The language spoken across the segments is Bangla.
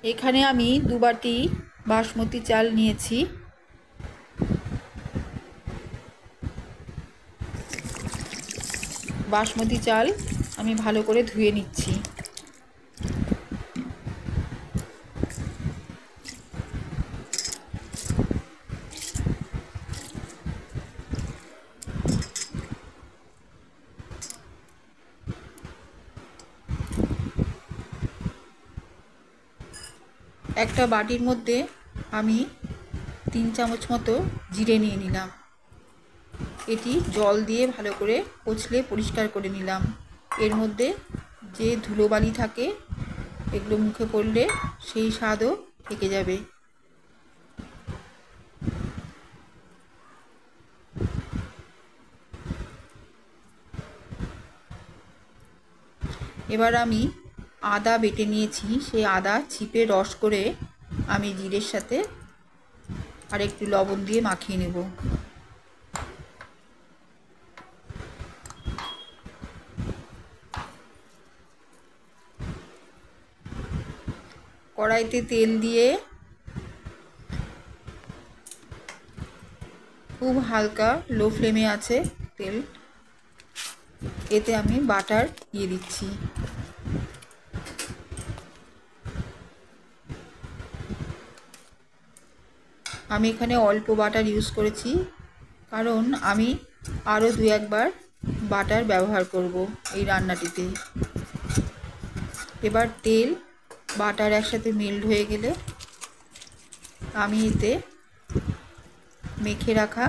এখানে আমি 2 বাটি বাসমতি চাল নিয়েছি। বাসমতি চাল আমি ভালো করে ধুয়ে নিচ্ছি। একটা বাটির মধ্যে আমি 3 চামচ মতো জিরে নিয়ে নিলাম। এটি জল দিয়ে ভালো করে কচলে পরিষ্কার করে নিলাম। এর মধ্যে যে ধুলোবালি থাকে এগুলো মুখে পড়লে সেই স্বাদও থেকে যাবে। এবার আমি আদা বেটে নিয়েছি, সেই আদা চিপে রস করে আমি জিরের সাথে আর একটু লবণ দিয়ে মাখিয়ে নেব। কড়াইতে তেল দিয়ে খুব হালকা লো ফ্লেমে আছে তেল, এতে আমি বাটার দিয়ে দিচ্ছি। আমি এখানে অল্প বাটার ইউজ করেছি, কারণ আমি আরও 2-1 বার বাটার ব্যবহার করব এই রান্নাটিতে। এবার তেল বাটার একসাথে মেল্ট হয়ে গেলে আমি এতে মেখে রাখা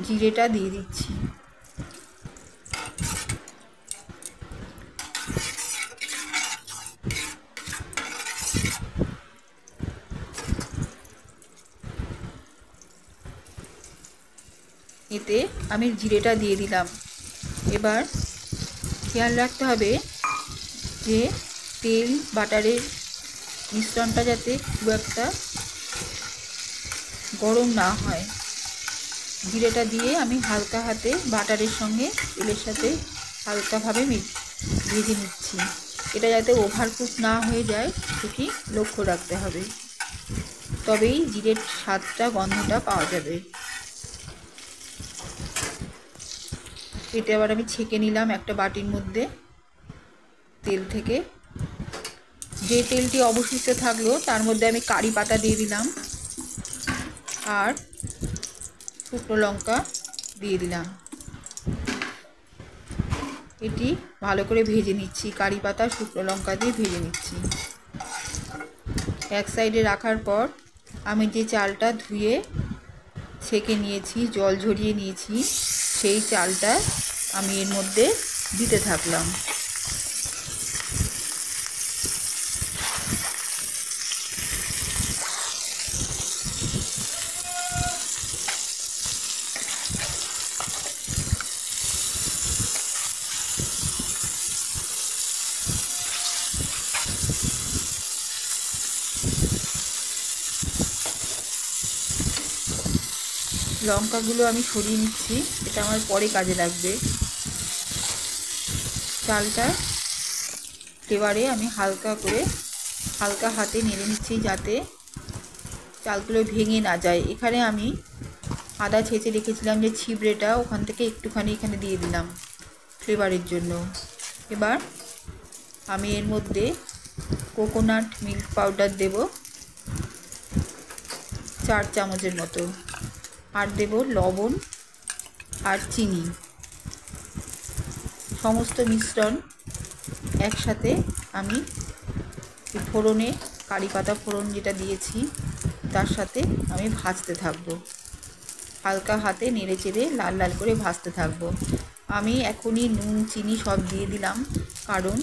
জিরেটা দিয়ে দিচ্ছি। এতে আমি জিরেটা দিয়ে দিলাম। এবার খেয়াল রাখতে হবে যে তেল বাটারের মিশ্রণটা যাতে খুব একটা গরম না হয়। জিরেটা দিয়ে আমি হালকা হাতে বাটারের সঙ্গে তেলের সাথে হালকাভাবে ভেজে নিচ্ছি। এটা যাতে ওভারকুক না হয়ে যায় সেটি লক্ষ্য রাখতে হবে, তবেই জিরের স্বাদটা গন্ধটা পাওয়া যাবে। এটা আবার আমি ছেঁকে নিলাম একটা বাটির মধ্যে তেল থেকে। যে তেলটি অবশিষ্ট থাকলো তার মধ্যে আমি কারি পাতা দিয়ে দিলাম আর শুকনো লঙ্কা দিয়ে দিলাম। এটি ভালো করে ভেজে নিচ্ছি, কারি পাতা শুকনো লঙ্কা দিয়ে ভেজে নিচ্ছি। এক সাইডে রাখার পর আমি যে চালটা ধুয়ে ছেঁকে নিয়েছি, জল ঝরিয়ে নিয়েছি, সেই চালটা আমি এর মধ্যে দিতে থাকলাম। লঙ্কাগুলো আমি সরিয়ে নিচ্ছি, এটা আমার পরে কাজে লাগবে। চালটা এবারে আমি হালকা হাতে নেড়ে নিচ্ছি যাতে চালগুলো ভেঙে না যায়। এখানে আমি আদা ছেঁচে রেখেছিলাম যে ছিবড়েটা, ওখান থেকে একটুখানি এখানে দিয়ে দিলাম ফ্লেভারের জন্য। এবার আমি এর মধ্যে কোকোনাট মিল্ক পাউডার দেব 4 চামচের মতো, আর দেব লবণ আর চিনি। সমস্ত মিশ্রণ একসাথে আমি ফোড়নে কারি পাতা ফোড়ন যেটা দিয়েছি তার সাথে আমি ভাজতে থাকবো। হালকা হাতে নেড়ে চেড়ে লাল লাল করে ভাজতে থাকবো। আমি এখনই নুন চিনি সব দিয়ে দিলাম, কারণ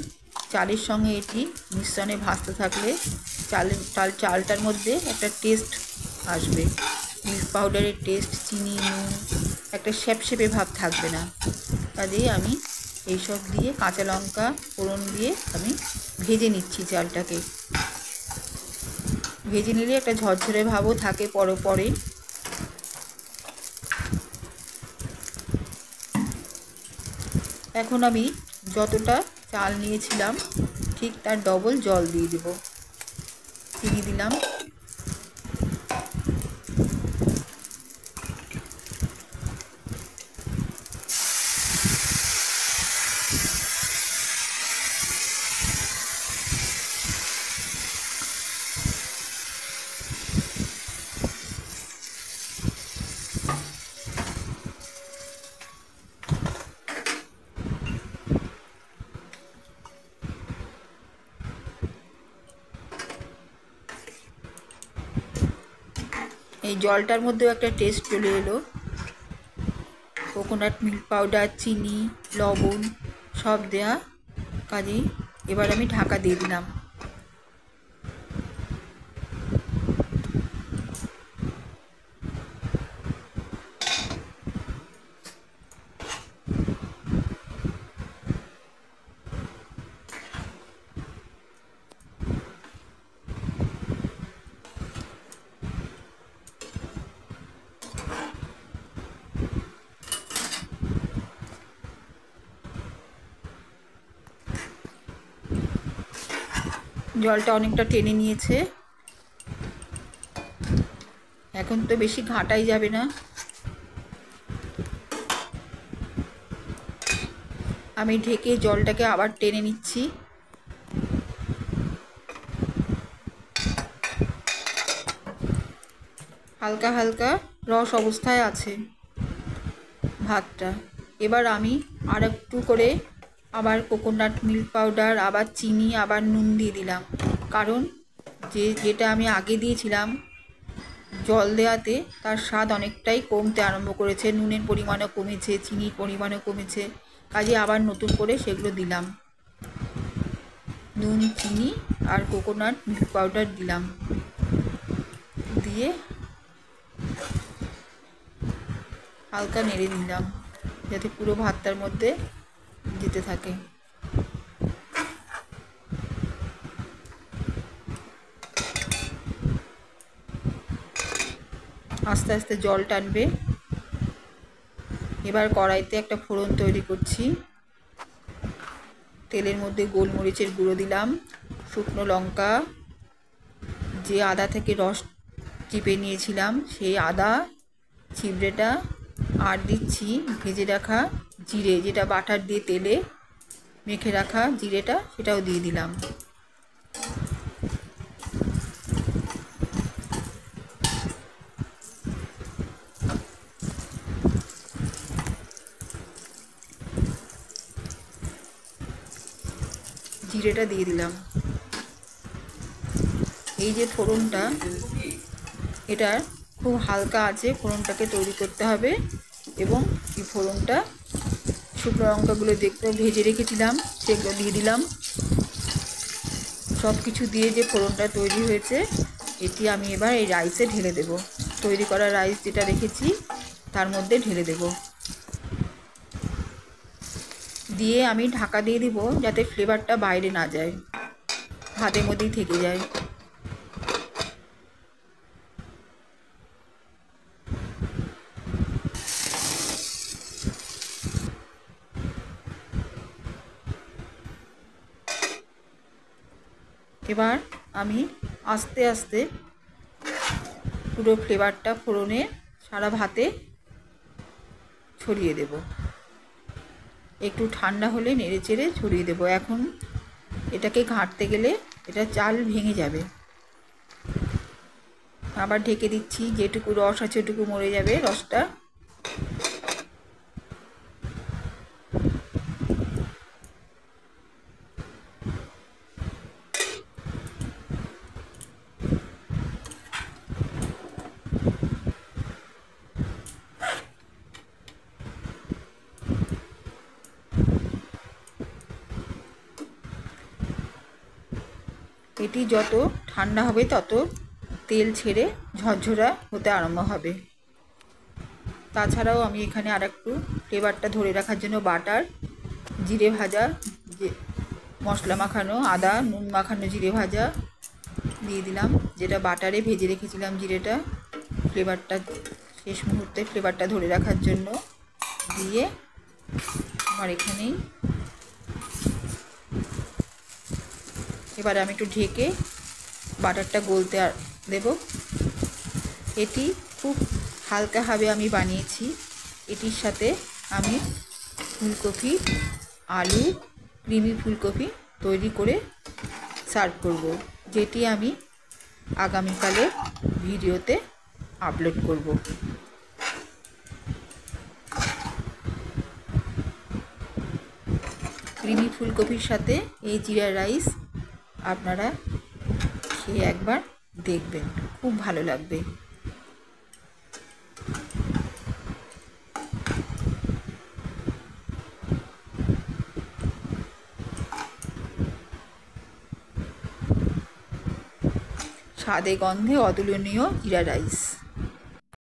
চালের সঙ্গে এটি মিশ্রণে ভাজতে থাকলে চালটার মধ্যে একটা টেস্ট আসবে, মিল্ক পাউডারের টেস্ট, চিনি নুন একটা স্যাপস্যাপে ভাব থাকবে না। কাজেই আমি এইসব দিয়ে কাঁচা লঙ্কা ফোড়ন দিয়ে আমি ভেজে নিচ্ছি চালটাকে। ভেজে নিলে একটা ঝরঝরে ভাবও থাকে পরে। এখন আমি যতটা চাল নিয়েছিলাম ঠিক তার ডবল জল দিয়ে দেব। চিনি দিলাম, এই জলটার মধ্যেও একটা টেস্ট চলে এলো। কোকোনাট মিল্ক পাউডার, চিনি, লবণ সব দেয়া, কাজেই এবার আমি ঢাকা দিয়ে দিলাম। জলটা অনেকটা টেনে নিয়েছে, এখন তো বেশি ঘাটাই যাবে না। আমি ঢেকে জলটাকে আবার টেনে নিচ্ছি। হালকা হালকা রস অবস্থায় আছে ভাতটা। এবার আমি আর একটু করে আবার কোকোনাট মিল্ক পাউডার, আবার চিনি, আবার নুন দিয়ে দিলাম। কারণ যেটা আমি আগে দিয়েছিলাম জল দেওয়াতে তার স্বাদ অনেকটাই কমতে আরম্ভ করেছে, নুনের পরিমাণও কমেছে, চিনির পরিমাণও কমেছে, কাজে আবার নতুন করে সেগুলো দিলাম। নুন, চিনি আর কোকোনাট মিল্ক পাউডার দিলাম, দিয়ে হালকা নেড়ে নিলাম যাতে পুরো ভাতটার মধ্যে যেতে থাকে। আস্তে আস্তে জল টানবে। এবার কড়াইতে একটা ফোড়ন তৈরি করছি। তেলের মধ্যে গোলমরিচের গুঁড়ো দিলাম, শুকনো লঙ্কা, যে আদা থেকে রস চিপে নিয়েছিলাম সেই আদা চিবড়েটা, আর দিচ্ছি ভেজে রাখা জিরে, যেটা বাটার দিয়ে তেলে মেখে রাখা জিরেটা, সেটাও দিয়ে দিলাম। জিরেটা দিয়ে দিলাম। এই যে ফোড়নটা, এটা খুব হালকা আছে ফোড়নটাকে তৈরি করতে হবে। এবং এই ফোড়নটা শুকনো লঙ্কাগুলো দেখতে ভেজে রেখেছিলাম সেগুলো দিয়ে দিলাম। সব কিছু দিয়ে যে ফোড়নটা তৈরি হয়েছে, এটি আমি এবার এই রাইসে ঢেলে দেব। তৈরি করা রাইস যেটা রেখেছি তার মধ্যে ঢেলে দেব। দিয়ে আমি ঢাকা দিয়ে দিব যাতে ফ্লেভারটা বাইরে না যায়, ভাতের মধ্যেই থেকে যায়। এবার আমি আস্তে আস্তে পুরো ফ্লেভারটা ফোড়নে সারা ভাতে ছড়িয়ে দেব। একটু ঠান্ডা হলে নেড়ে চেড়ে ছড়িয়ে দেব। এখন এটাকে ঘাঁটতে গেলে এটা চাল ভেঙে যাবে। আবার ঢেকে দিচ্ছি, যেটুকু রস আছে ওটুকু মরে যাবে রসটা। এটি যত ঠান্ডা হবে তত তেল ছেড়ে ঝরঝরা হতে আরম্ভ হবে। তাছাড়াও আমি এখানে আর একটু ফ্লেভারটা ধরে রাখার জন্য বাটার, জিরে ভাজা, যে মশলা মাখানো, আদা নুন মাখানো জিরে ভাজা দিয়ে দিলাম, যেটা বাটারে ভেজে রেখেছিলাম জিরেটা, ফ্লেভারটা শেষ মুহূর্তে ফ্লেভারটা ধরে রাখার জন্য দিয়ে আমার এখানেই এবারে আমি একটু ঢেকে বাটারটা গলতে দেব। এটি খুব হালকাভাবে আমি বানিয়েছি। এটির সাথে আমি ফুলকপি, আলু, ক্রিমি ফুলকপি তৈরি করে সার্ভ করব, যেটি আমি আগামীকালের ভিডিওতে আপলোড করব। ক্রিমি ফুলকপির সাথে এই জিরা রাইস আপনারা খেয়ে একবার দেখবেন, খুব ভালো লাগবে। স্বাদে গন্ধে অতুলনীয় জিরা রাইস।